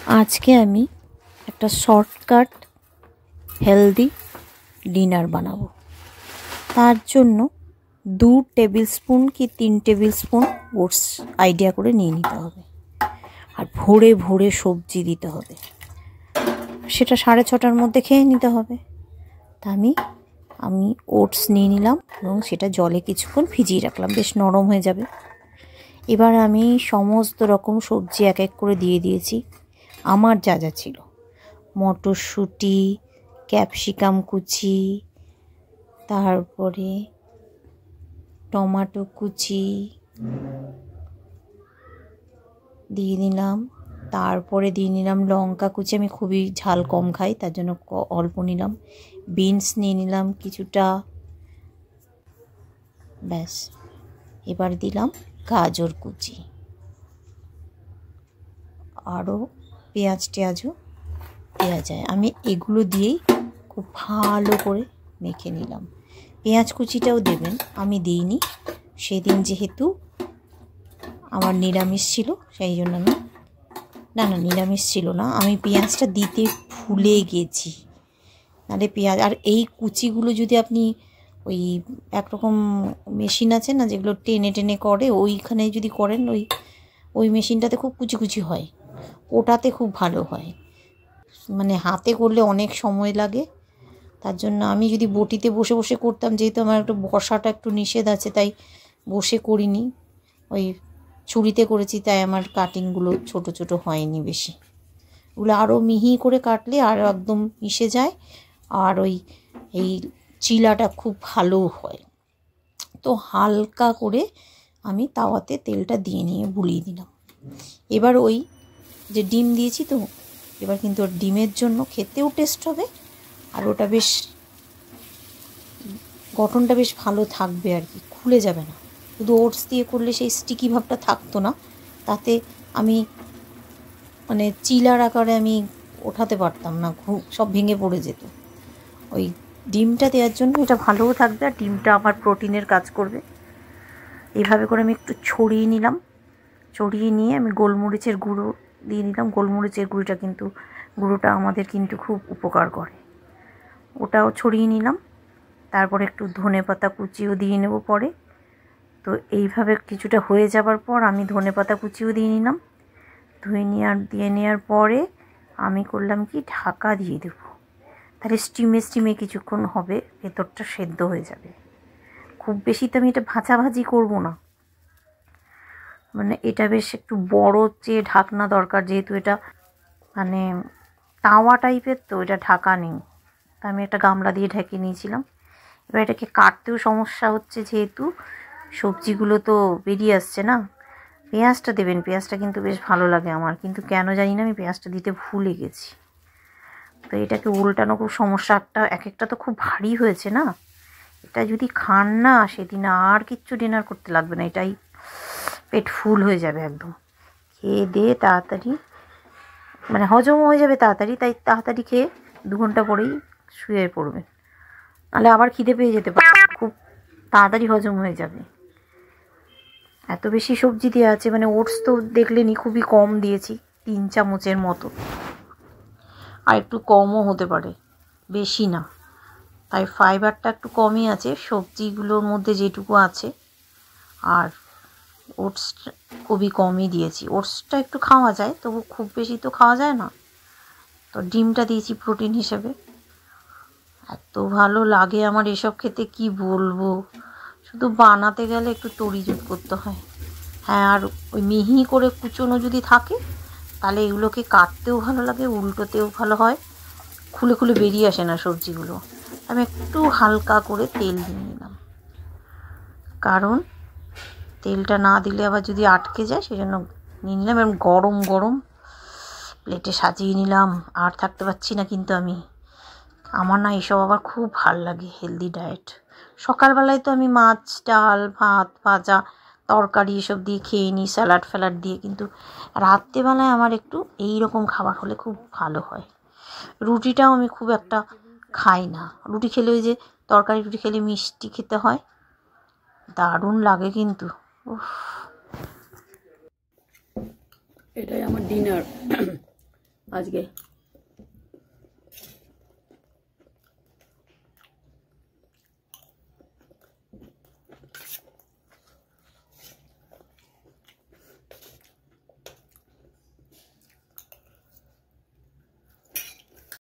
আজকে আমি একটা শর্টকাট হেলদি ডিনার বানাবো। তার জন্য 2 টেবিল স্পুন কি 3 টেবিল স্পুন ওটস আইডিয়া করে নিয়ে নিতে হবে, আর ভোরে ভোরে সবজি দিতে হবে। সেটা 6:30টার মধ্যে খেয়ে নিতে হবে। তা আমি ওটস নিয়ে নিলাম এবং সেটা জলে কিছুক্ষণ ভিজিয়ে রাখলাম, বেশ নরম হয়ে যাবে। এবার আমি সমস্ত রকম সবজি এক এক করে দিয়ে দিয়েছি। আমার যা যা ছিল, মটরশুঁটি, ক্যাপসিকাম কুচি, তারপরে টমেটো কুচি দিয়ে নিলাম, তারপরে দিয়ে নিলাম লঙ্কা কুচি। আমি খুবই ঝাল কম খাই, তার জন্য অল্প নিলাম। বিনস নিয়ে নিলাম কিছুটা, ব্যাস। এবার দিলাম গাজর কুচি, আরও পেঁয়াজও দেওয়া যায়। আমি এগুলো দিয়েই খুব ভালো করে মেখে নিলাম। পেঁয়াজ কুচিটাও দেবেন, আমি দিইনি সেদিন, যেহেতু আমার নিরামিষ ছিল সেই জন্য। না নিরামিষ ছিল না, আমি পেঁয়াজটা দিতে ভুলে গেছি। নাহলে পেঁয়াজ আর এই কুচিগুলো যদি আপনি ওই একরকম মেশিন আছে না, যেগুলো টেনে টেনে করে, ওইখানে যদি করেন, ওই মেশিনটাতে খুব কুচি কুচি হয়, ওটাতে খুব ভালো হয়। মানে হাতে করলে অনেক সময় লাগে। তার জন্য আমি যদি বটিতে বসে বসে করতাম, যেহেতু আমার একটু বসাটা একটু নিষেধ আছে, তাই বসে করিনি, ওই ছুরিতে করেছি, তাই আমার কাটিংগুলো ছোট ছোট হয়নি বেশি। ওগুলো আরও মিহি করে কাটলে আরও একদম মিশে যায়, আর এই চিলাটা খুব ভালো হয়। তো হালকা করে আমি তাওয়াতে তেলটা দিয়ে নিয়ে বুলিয়ে দিলাম। এবার ওই যে ডিম দিয়েছি, তো এবার কিন্তু ওর ডিমের জন্য খেতেও টেস্ট হবে, আর ওটা বেশ গঠনটা বেশ ভালো থাকবে আর কি, খুলে যাবে না। শুধু ওটস দিয়ে করলে সেই স্টিকি ভাবটা থাকতো না, তাতে আমি মানে চিলার আকারে আমি ওঠাতে পারতাম না, সব ভেঙে পড়ে যেত। ওই ডিমটা দেওয়ার জন্য এটা ভালোও থাকবে, আর ডিমটা আমার প্রোটিনের কাজ করবে। এইভাবে করে আমি একটু ছড়িয়ে নিলাম। ছড়িয়ে নিয়ে আমি গোলমরিচের গুঁড়ো দিয়ে নিলাম। গোলমরিচের গুঁড়োটা আমাদের কিন্তু খুব উপকার করে। ওটাও ছড়িয়ে নিলাম। তারপরে একটু ধনেপাতা কুচিও দিয়ে নেব পরে। তো এইভাবে কিছুটা হয়ে যাবার পর আমি ধনেপাতা কুচিও দিয়ে নিলাম। দিয়ে নেওয়ার পরে আমি করলাম কি, ঢাকা দিয়ে দেবো। তাহলে স্টিমে কিছুক্ষণ হবে, ভেতরটা সেদ্ধ হয়ে যাবে। খুব বেশি তো আমি এটা ভাজাভাজি করবো না, মানে এটা বেশ একটু বড় চেয়ে ঢাকনা দরকার, যেহেতু এটা মানে তাওয়া টাইপের, তো এটা ঢাকা নেই। তা আমি একটা গামলা দিয়ে ঢেকে নিয়েছিলাম। এবার এটাকে কাটতেও সমস্যা হচ্ছে, যেহেতু সবজিগুলো তো বেরিয়ে আসছে না। পেঁয়াজটা দেবেন, পেঁয়াজটা কিন্তু বেশ ভালো লাগে আমার, কিন্তু কেন জানি না আমি পেঁয়াজটা দিতে ভুলে গেছি। তো এটাকে উল্টানো খুব সমস্যা। এক একটা তো খুব ভারী হয়েছে না, এটা যদি খান না সেদিন আর কিচ্ছু ডিনার করতে লাগবে না, এটাই পেট ফুল হয়ে যাবে একদম। খেয়ে দিয়ে তাড়াতাড়ি মানে হজম হয়ে যাবে তাড়াতাড়ি, তাই তাড়াতাড়ি খেয়ে 2 ঘন্টা পরেই শুয়ে পড়বেন, নাহলে আবার খিদে পেয়ে যেতে পারে। খুব তাড়াতাড়ি হজম হয়ে যাবে। এত বেশি সবজি দেওয়া আছে, মানে ওটস তো দেখলেনি খুবই কম দিয়েছি, 3 চামচের মতো, আর একটু কমও হতে পারে, বেশি না। তাই ফাইবারটা একটু কমই আছে সবজিগুলোর মধ্যে যেটুকু আছে, আর ওটস খুবই কমই দিয়েছি। ওটসটা একটু খাওয়া যায়, তবু খুব বেশি তো খাওয়া যায় না। তো ডিমটা দিয়েছি প্রোটিন হিসেবে। এত ভালো লাগে আমার এসব খেতে, কি বলবো। শুধু বানাতে গেলে একটু তড়িজড়ি করতে হয়। হ্যাঁ, আর ওই মিহি করে কুচোনো যদি থাকে, তাহলে এগুলোকে কাটতেও ভালো লাগে, উল্টোতেও ভালো হয়, খুলে খুলে বেরিয়ে আসে না সবজিগুলো। আমি একটু হালকা করে তেল দিয়ে নিলাম, কারণ তেলটা না দিলে আবার যদি আটকে যায়, সেজন্য নিয়ে নিলাম। এবং গরম গরম প্লেটে সাজিয়ে নিলাম। আর থাকতে পারছি না কিন্তু আমি। আমার না এসব আবার খুব ভাল লাগে, হেলদি ডায়েট। সকালবেলায় তো আমি মাছ, ডাল, ভাত, ভাজা, তরকারি এসব দিয়ে খেয়ে নিই, স্যালাড ফ্যালাড দিয়ে, কিন্তু রাত্রেবেলায় আমার একটু এই রকম খাবার হলে খুব ভালো হয়। রুটিটাও আমি খুব একটা খাই না। রুটি খেলে ওই যে তরকারি রুটি খেলে মিষ্টি খেতে হয়, দারুণ লাগে কিন্তু। এটাই আমার ডিনার। আজকে।